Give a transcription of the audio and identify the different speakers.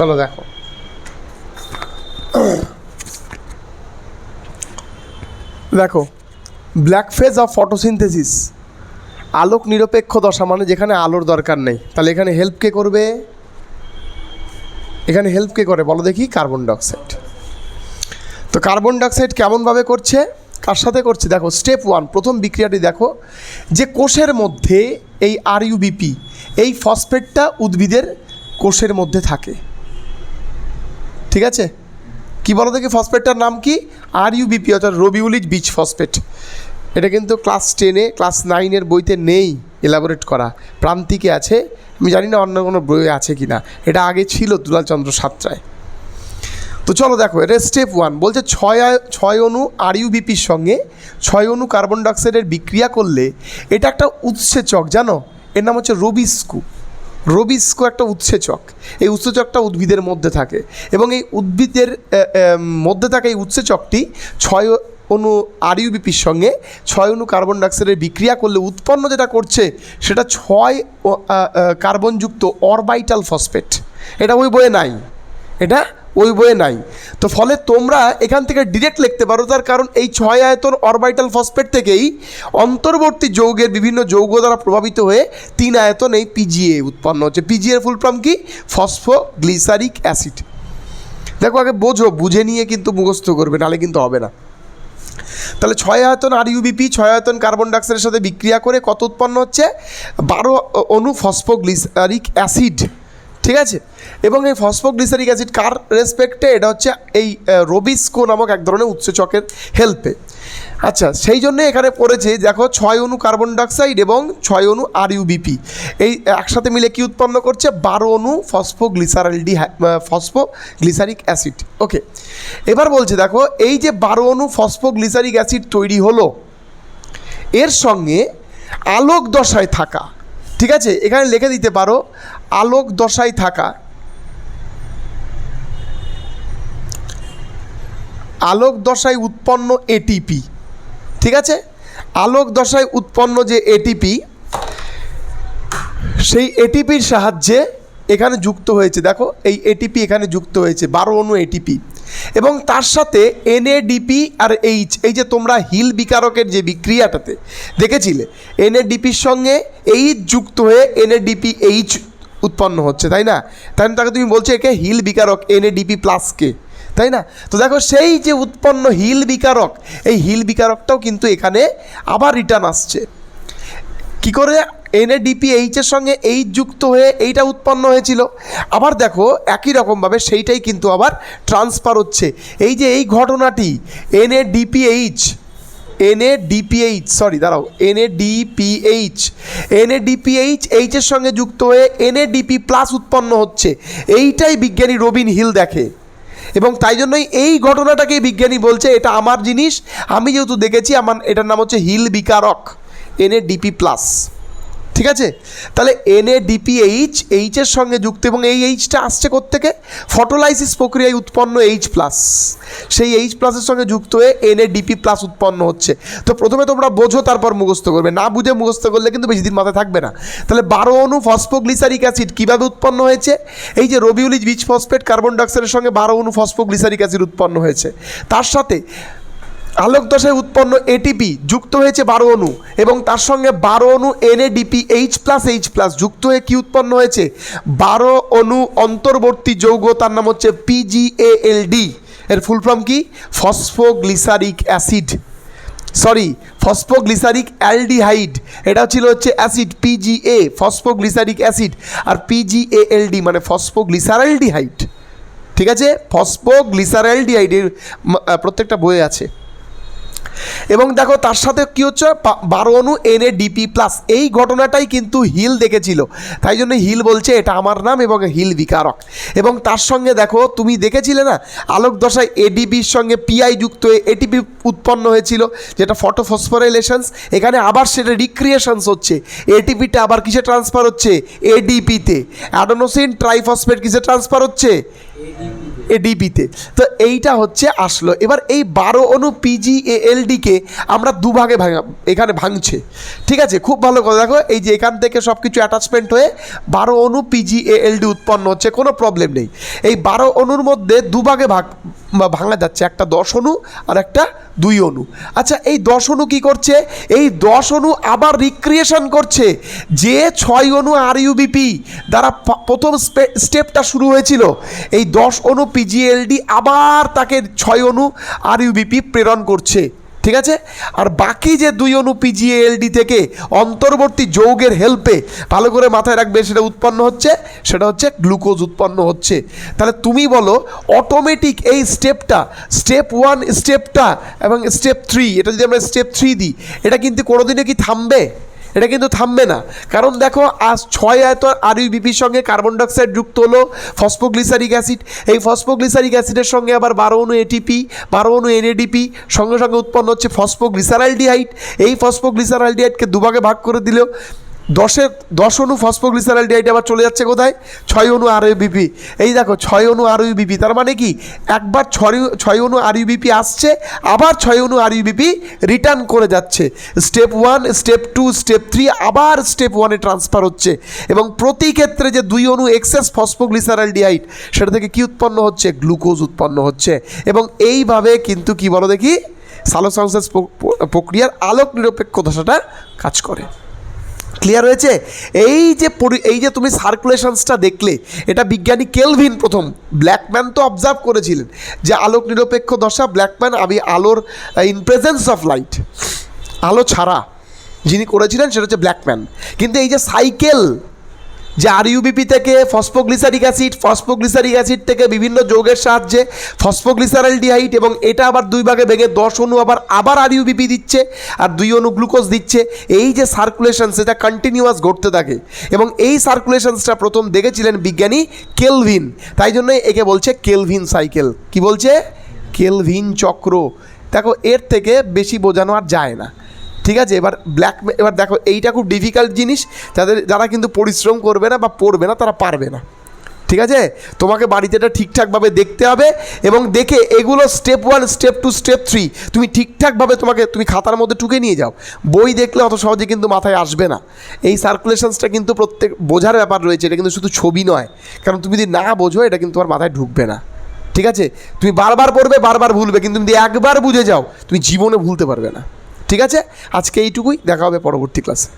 Speaker 1: চলো দেখো, দেখো ব্ল্যাক ফেজ অফ ফটোসিনথেসিস, আলোক নিরপেক্ষ দশা, মানে যেখানে আলোর দরকার নেই। তাহলে এখানে হেল্প কে করবে? এখানে হেল্প কে করে বলো দেখি? Carbon dioxide. তো কার্বন ডাইঅক্সাইড কেমনভাবে করছে, কার সাথে করছে? দেখো স্টেপ 1, প্রথম বিক্রিয়াটি দেখো, যে কোষের মধ্যে এই RUBP, এই ফসফেটটা উদ্ভিদের কোষের মধ্যে থাকে, ঠিক আছে? কি বলো দেখি ফসফেটটার নাম কি? RUBP, অর্থাৎ রবিউলিক বীজ ফসফেট। এটা কিন্তু ক্লাস 10-এ, ক্লাস 9-এর বইতে নেই এলাবোরেট করা, প্রান্তিকে আছে, আমি জানি না অন্য কোনো বইয়ে আছে কি না। এটা আগে ছিল দুলালচন্দ্র সাঁতরায়। তো চলো দেখো, এটা স্টেপ 1 বলছে 6 অণু RUBPর সঙ্গে 6 অণু কার্বন ডাইঅক্সাইডের বিক্রিয়া করলে এটা একটা উৎসেচক, জানো? এর নাম হচ্ছে রবিস্কো একটা উৎসেচক। এই উৎসেচকটা উদ্ভিদের মধ্যে থাকে এবং এই উদ্ভিদের মধ্যে থাকা এই উৎসেচকটি 6 অণু RUBPর সঙ্গে 6 অণু কার্বন ডাইঅক্সাইডের বিক্রিয়া করলে উৎপন্ন যেটা করছে সেটা 6 কার্বনযুক্ত অরবাইটাল ফসফেট। এটা ওই বইয়ে নাই, এটা ওই বইয়ে নাই। তো ফলে তোমরা এখান থেকে ডিরেক্ট লিখতে পারো, তার কারণ এই 6 আয়তন অরবাইটাল ফসফেট থেকেই অন্তর্বর্তী যৌগের বিভিন্ন যৌগ দ্বারা প্রভাবিত হয়ে 3 আয়তন এই PGA উৎপন্ন হচ্ছে। PGA এর ফুল ফর্ম কি? Phosphoglyceric acid. দেখো আগে বোঝো, বুঝে নিয়ে কিন্তু মুখস্থ করবে, নাহলে কিন্তু হবে না। তাহলে 6 আয়তন RUBP 6 আয়তন কার্বন ডাইঅক্সাইডের সাথে বিক্রিয়া করে কত উৎপন্ন হচ্ছে? 12 অণু ফসফোগ্লিসারিক অ্যাসিড, ঠিক আছে? এবং এই ফসফোগ্লিসারিক অ্যাসিড কার রেসপেক্টে? এটা হচ্ছে এই রবিস্কো নামক এক ধরনের উৎসেচকের হেল্পে। আচ্ছা, সেই জন্য এখানে পড়েছে দেখো 6 অণু কার্বন ডাইঅক্সাইড এবং 6 অণু RUBP এই একসাথে মিলে কি উৎপন্ন করছে? 12 অণু ফসফোগ্লিসারিক অ্যাসিড। ওকে, এবার বলছে দেখো, এই যে 12 অণু ফসফোগ্লিসারিক অ্যাসিড তৈরি হলো, এর সঙ্গে আলোক দশায় থাকা, ঠিক আছে? এখানে লিখে দিতে পারো আলোক দশায় থাকা, আলোক দশায় উৎপন্ন ATP, ঠিক আছে? আলোক দশায় উৎপন্ন যে ATP, সেই ATPর সাহায্যে এখানে যুক্ত হয়েছে, দেখো এই ATP এখানে যুক্ত হয়েছে, 12 অণু ATP, এবং তার সাথে NADP আর H, এই যে তোমরা হিল বিকারকের যে বিক্রিয়াটাতে দেখেছিলে, NADPর সঙ্গে H যুক্ত হয়ে NADPH উৎপন্ন হচ্ছে, তাই না? তাই তাকে তুমি বলছো একে হিল বিকারক NADP+, তাই না? তো দেখো সেই যে উৎপন্ন হিল বিকারক, এই হিল বিকারকটাও কিন্তু এখানে আবার রিটার্ন আসছে। কি করে? NADPH এর সঙ্গে H যুক্ত হয়ে এইটা উৎপন্ন হয়েছিল, আবার দেখো একই রকমভাবে সেইটাই কিন্তু আবার ট্রান্সফার হচ্ছে। এই যে এই ঘটনাটি NADPH H এর সঙ্গে যুক্ত হয়ে NADP+ উৎপন্ন হচ্ছে, এইটাই বিজ্ঞানী রবিন হিল দেখে, এবং তাই জন্যই এই ঘটনাটাকে বিজ্ঞানী বলছে এটা আমার জিনিস, আমি যেহেতু দেখেছি, আমার এটার নাম হচ্ছে হিল বিকারক NADP+, ঠিক আছে? তাহলে NADPH এর সঙ্গে যুক্ত, এবং এই Hটা আসছে কোত্থেকে? ফটোলাইসিস প্রক্রিয়ায় উৎপন্ন H+, সেই H+ এর সঙ্গে যুক্ত হয়ে NADP+ উৎপন্ন হচ্ছে। তো প্রথমে তোমরা বোঝো, তারপর মুখস্থ করবে, না বুঝে মুখস্থ করলে কিন্তু বেশি দিন মাথায় থাকবে না। তাহলে 12 অণু ফসফোগ্লিসারিক অ্যাসিড কীভাবে উৎপন্ন হয়েছে? এই যে রবিউলিক বীজ ফসফেট কার্বন ডাইঅক্সাইডের সঙ্গে 12 অণু ফসফোগ্লিসারিক অ্যাসিড উৎপন্ন হয়েছে, তার সাথে আলোক দশায় উৎপন্ন ATP যুক্ত হয়েছে 12 অণু, এবং তার সঙ্গে 12 অণু NADPH+H+ যুক্ত হয়ে কি উৎপন্ন হয়েছে? 12 অণু অন্তর্বর্তী যৌগ, তার নাম হচ্ছে PGALD। এর ফুল ফর্ম কি? Phosphoglyceric aldehyde. এটা ছিল হচ্ছে অ্যাসিড PGA, ফসফোগ্লিসারিক অ্যাসিড, আর PGALD মানে ফসফোগ্লিসারালডিহাইড, ঠিক আছে? ফসফোগ্লিসারালডিহাইড প্রত্যেকটা বইয়ে আছে। এবং দেখো তার সাথে কী হচ্ছে? 12 অণু NADP+, এই ঘটনাটাই কিন্তু হিল দেখেছিল, তাই জন্য হিল বলছে এটা আমার নাম এবং হিল বিকারক। এবং তার সঙ্গে দেখো তুমি দেখেছিলে না, আলোক দশায় ADPর সঙ্গে PI যুক্ত হয়ে ATP উৎপন্ন হয়েছিল, যেটা ফটোফসফোরাইলেশনস। এখানে আবার সেটা রিক্রিয়েশনস হচ্ছে, ATPটা আবার কিসে ট্রান্সফার হচ্ছে? ADPতে। অ্যাডেনোসিন ট্রাইফসফেট কিসে ট্রান্সফার হচ্ছে? এডিপিতে। তো এইটা হচ্ছে আসলো। এবার এই 12 অণু পিজিএএলডিকে আমরা দুভাগে এখানে ভাঙছে, ঠিক আছে? খুব ভালো কথা দেখো, এই যে এখান থেকে সব কিছু অ্যাটাচমেন্ট হয়ে 12 অণু পিজিএএলডি উৎপন্ন হচ্ছে, কোনো প্রবলেম নেই। এই 12 অণুর মধ্যে দুভাগে ভাঙা যাচ্ছে, একটা 10 অণু আর একটা 2 অণু। আচ্ছা, এই 10 অণু কী করছে? এই 10 অণু আবার রিক্রিয়েশন করছে যে 6 অণু আরইউবিপি দ্বারা প্রথম স্টেপটা শুরু হয়েছিল। এই 10 অণু পিজিএলডি আবার তাকে 6 অণু আরইউবিপি প্রেরণ করছে, ঠিক আছে? আর বাকি যে 2 অণু পিজিএলডি থেকে অন্তর্বর্তী যৌগের হেল্পে, ভালো করে মাথায় রাখবে, সেটা উৎপন্ন হচ্ছে, সেটা হচ্ছে গ্লুকোজ উৎপন্ন হচ্ছে। তাহলে তুমি বলো অটোমেটিক এই স্টেপটা, স্টেপ 1 স্টেপটা এবং স্টেপ 3, এটা যদি আমরা স্টেপ 3 দিই, এটা কিন্তু কোনোদিনও কি থামবে? এটা কিন্তু থামবে না। কারণ দেখো, আজ 6 আয়তন আরইউবিপির সঙ্গে কার্বন ডাইঅক্সাইড যুক্ত হলো ফসফোগ্লিসারিক অ্যাসিড। এই ফসফোগ্লিসারিক অ্যাসিডের সঙ্গে আবার 12 অণু এটিপি, 12 অণু এনএডিপি, সঙ্গে সঙ্গে উৎপন্ন হচ্ছে ফসফোগ্লিসারালডিহাইড। এই ফসফোগ্লিসারালডিহাইডকে দুভাগে ভাগ করে দিলেও 10 অণু ফসফোগ্লিসারালডিহাইড আবার চলে যাচ্ছে কোথায়? 6 অণু আরইউবিপি। এই দেখো 6 অণু আরইউবিপি, তার মানে কি একবার 6 অণু আরইউবিপি আসছে, আবার 6 অণু আরইউবিপি রিটার্ন করে যাচ্ছে। স্টেপ 1, স্টেপ 2, স্টেপ 3, আবার স্টেপ 1-এ ট্রান্সফার হচ্ছে। এবং প্রতি ক্ষেত্রে যে 2 অণু এক্সেস ফসফোগ্লিসারালডিহাইড, সেটা থেকে কি উৎপন্ন হচ্ছে? গ্লুকোজ উৎপন্ন হচ্ছে। এবং এইভাবে কিন্তু কি বলো দেখি, সালোকসংশ্লেষ প্রক্রিয়ার আলোক নিরপেক্ষ দশাটা কাজ করে। ক্লিয়ার হয়েছে? এই যে তুমি সার্কুলেশনসটা দেখলে, এটা বিজ্ঞানী কেলভিন প্রথম, ব্ল্যাকম্যান তো অবজার্ভ করেছিলেন যে আলোক নিরপেক্ষ দশা, ব্ল্যাকম্যান আলোর ইন প্রেজেন্স অফ লাইট, আলো ছাড়া যিনি করেছিলেন সেটা হচ্ছে ব্ল্যাকম্যান। কিন্তু এই যে সাইকেল, যে আরইউবিপি থেকে ফসফোগ্লিসারিক অ্যাসিড থেকে বিভিন্ন যৌগের সাহায্যে ফসফোগ্লিসারালডিহাইড, এবং এটা আবার 2 ভাগে ভেঙে 10 অণু আবার আরইউবিপি দিচ্ছে আর 2 অণু গ্লুকোজ দিচ্ছে। এই যে সার্কুলেশন, সেটা কন্টিনিউয়াস ঘটতে থাকে। এবং এই সার্কুলেশনসটা প্রথম দেখেছিলেন বিজ্ঞানী কেলভিন, তাই জন্য একে বলছে কেলভিন সাইকেল। কি বলছে? কেলভিন চক্র। দেখো, এর থেকে বেশি বোঝানো আর যায় না, ঠিক আছে? এবার দেখো, এইটা খুব ডিফিকাল্ট জিনিস, যারা কিন্তু পরিশ্রম করবে না বা পড়বে না তারা পারবে না, ঠিক আছে? তোমাকে বাড়িতে এটা ঠিকঠাকভাবে দেখতে হবে, এবং দেখে এগুলো স্টেপ 1, স্টেপ 2, স্টেপ 3 তুমি ঠিকঠাকভাবে তুমি খাতার মধ্যে টুকে নিয়ে যাও। বই দেখলে অত সহজে কিন্তু মাথায় আসবে না। এই সার্কুলেশনসটা কিন্তু প্রত্যেক বোঝার ব্যাপার রয়েছে, এটা কিন্তু শুধু ছবি নয়। কারণ তুমি যদি না বোঝো, এটা কিন্তু তোমার মাথায় ঢুকবে না, ঠিক আছে? তুমি বারবার পড়বে, বারবার ভুলবে, কিন্তু যদি একবার বুঝে যাও, তুমি জীবনে ভুলতে পারবে না, ঠিক আছে? আজকে এইটুকুই, দেখা হবে পরবর্তী ক্লাসে।